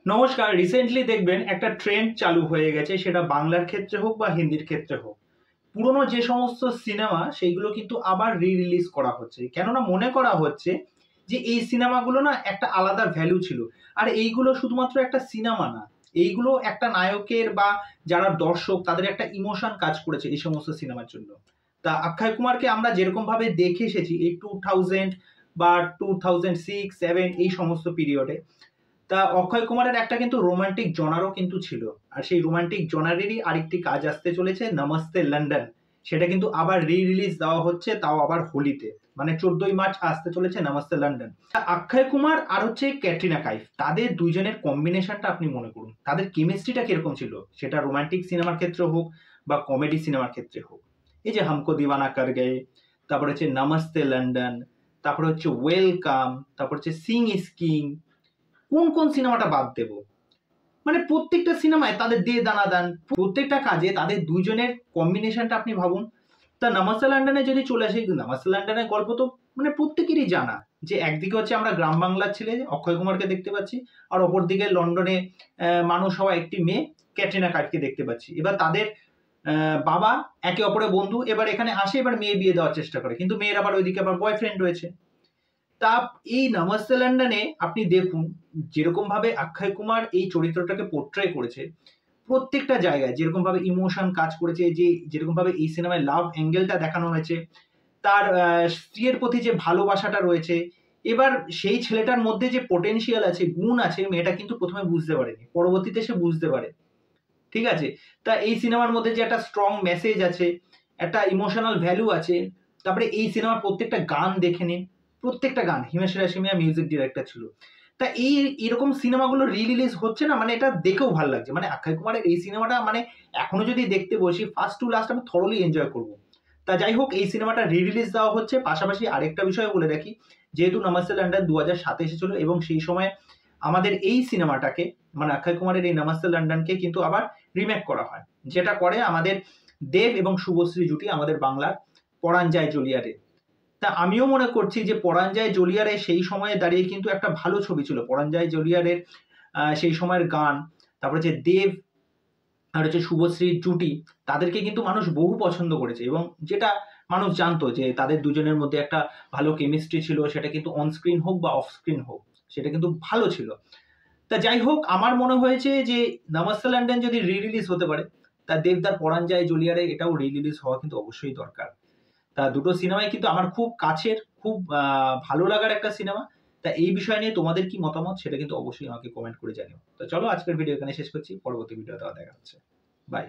নমস্কার। রিসেন্টলি দেখবেন একটা ট্রেন্ড চালু হয়ে গেছে, সেটা বাংলার ক্ষেত্রে হোক বা হিন্দির ক্ষেত্রে হোক। পুরনো যে সমস্ত সিনেমা সেইগুলো কিন্তু আবার রিলিজ করা হচ্ছে, কেননা মনে করা হচ্ছে যে এই সিনেমাগুলো না একটা আলাদা ভ্যালু ছিল। আর এইগুলো শুধুমাত্র একটা সিনেমা না, এইগুলো একটা নায়কের বা যারা দর্শক তাদের একটা ইমোশন কাজ করেছে এই সমস্ত সিনেমার জন্য। তা অক্ষয় কুমারকে আমরা যেরকম ভাবে দেখে এসেছি এই 2000 বা 2006-7 এই সমস্ত পিরিয়ডে, তা অক্ষয় কুমারের একটা কিন্তু রোমান্টিক জনারও কিন্তু ছিল। আর সেই রোমান্টিক জনারেরই আরেকটি কাজ আসতে চলেছে, নমস্তে লন্ডন। সেটা কিন্তু আবার রিলিজ দেওয়া হচ্ছে, তাও আবার হোলিতে, মানে 14ই মার্চ আসতে চলেছে নমস্তে লন্ডন। অক্ষয় কুমার আর হচ্ছে ক্যাটরিনা কাইফ, তাদের দুইজনের কম্বিনেশনটা আপনি মনে করুন, তাদের কেমিস্ট্রিটা কিরকম ছিল, সেটা রোমান্টিক সিনেমার ক্ষেত্রে হোক বা কমেডি সিনেমার ক্ষেত্রে হোক। এই যে হামকো দিওয়ানা কর গয়ে, তারপর হচ্ছে নমস্তে লন্ডন, তারপর হচ্ছে ওয়েলকাম, তারপর হচ্ছে সিং ইজ কিং, কোন কোন সিনেমাটা বাদ দেব? মানে প্রত্যেকটা সিনেমায় তাদের দিয়ে দানা দান, প্রত্যেকটা কাজে তাদের দুইজনের কম্বিনেশনটা আপনি ভাবুন। তা নমস্তে লন্ডনে যদি চলে আসি, নমস্তে লন্ডনের গল্প তো মানে প্রত্যেকেরই জানা, যে একদিকে হচ্ছে আমরা গ্রাম বাংলার ছেলে অক্ষয় কুমারকে দেখতে পাচ্ছি, আর অপরদিকে লন্ডনে মানুষ হওয়া একটি মেয়ে ক্যাটরিনা কাইফকে দেখতে পাচ্ছি। এবার তাদের বাবা একে অপরের বন্ধু, এবার এখানে আসে, এবার মেয়ে বিয়ে দেওয়ার চেষ্টা করে, কিন্তু মেয়ের আবার ওইদিকে আবার বয়ফ্রেন্ড রয়েছে। তা এই নমস্তে লন্ডনে আপনি দেখুন যেরকম ভাবে অক্ষয় কুমার এই চরিত্রটাকে পোর্ট্রে করেছে, প্রত্যেকটা জায়গায় যেরকম ভাবে ইমোশন কাজ করেছে, যে যেরকম ভাবে এই সিনেমায় লাভ অ্যাঙ্গেলটা দেখানো হয়েছে, তার স্ত্রীর প্রতি যে ভালোবাসাটা রয়েছে, এবার সেই ছেলেটার মধ্যে যে পোটেনশিয়াল আছে, গুণ আছে, মেয়েটা কিন্তু প্রথমে বুঝতে পারেনি, পরবর্তীতে সে বুঝতে পারে। ঠিক আছে? তা এই সিনেমার মধ্যে যে একটা স্ট্রং মেসেজ আছে, একটা ইমোশনাল ভ্যালু আছে। তারপরে এই সিনেমার প্রত্যেকটা গান দেখে নিন, প্রত্যেকটা গান হিমেশ রেশমিয়া মিউজিক ডিরেক্টর ছিল। তা এরকম সিনেমাগুলো রিলিজ হচ্ছে না, মানে এটা দেখেও ভালো লাগছে। মানে অক্ষয় কুমারের এই সিনেমাটা মানে এখনো যদি দেখতে বসি, ফার্স্ট টু লাস্ট আমি থরলি এনজয় করব। তা যাই হোক, এই সিনেমাটা রিলিজ দেওয়া হচ্ছে। পাশাপাশি আরেকটা বিষয় বলে রাখি, যেহেতু নমস্তে লন্ডন 2007 এসেছিল এবং সেই সময় আমাদের এই সিনেমাটাকে, মানে অক্ষয় কুমারের এই নমস্তে লন্ডনকে কিন্তু আবার রিমেক করা হয়, যেটা করে আমাদের দেব এবং শুভশ্রী জুটি, আমাদের বাংলার পরাণ যায় জ্বলিয়ারে। তা আমিও মনে করছি যে পরাণ যায় জ্বলিয়ারে সেই সময়ে দাঁড়িয়ে কিন্তু একটা ভালো ছবি ছিল। পরাণ যায় জ্বলিয়ারের সেই সময়ের গান, তারপর হচ্ছে দেব আর হচ্ছে শুভশ্রীর জুটি, তাদেরকে কিন্তু মানুষ বহু পছন্দ করেছে, এবং যেটা মানুষ জানতো যে তাদের দুজনের মধ্যে একটা ভালো কেমিস্ট্রি ছিল, সেটা কিন্তু অন স্ক্রিন হোক বা অফ স্ক্রিন হোক, সেটা কিন্তু ভালো ছিল। তা যাই হোক, আমার মনে হয়েছে যে নমস্তে লন্ডন যদি রিলিজ হতে পারে, তা দেবদার পরাণ যায় জ্বলিয়ারে এটাও রিলিজ হওয়া কিন্তু অবশ্যই দরকার। তা দুটো সিনেমাই কিন্তু আমার খুব কাছের, খুব ভালো লাগার একটা সিনেমা। তা এই বিষয় নিয়ে তোমাদের কি মতামত, সেটা কিন্তু অবশ্যই আমাকে কমেন্ট করে জানিও। তো চলো, আজকের ভিডিও এখানে শেষ করছি, পরবর্তী ভিডিওতে দেখা হচ্ছে। বাই।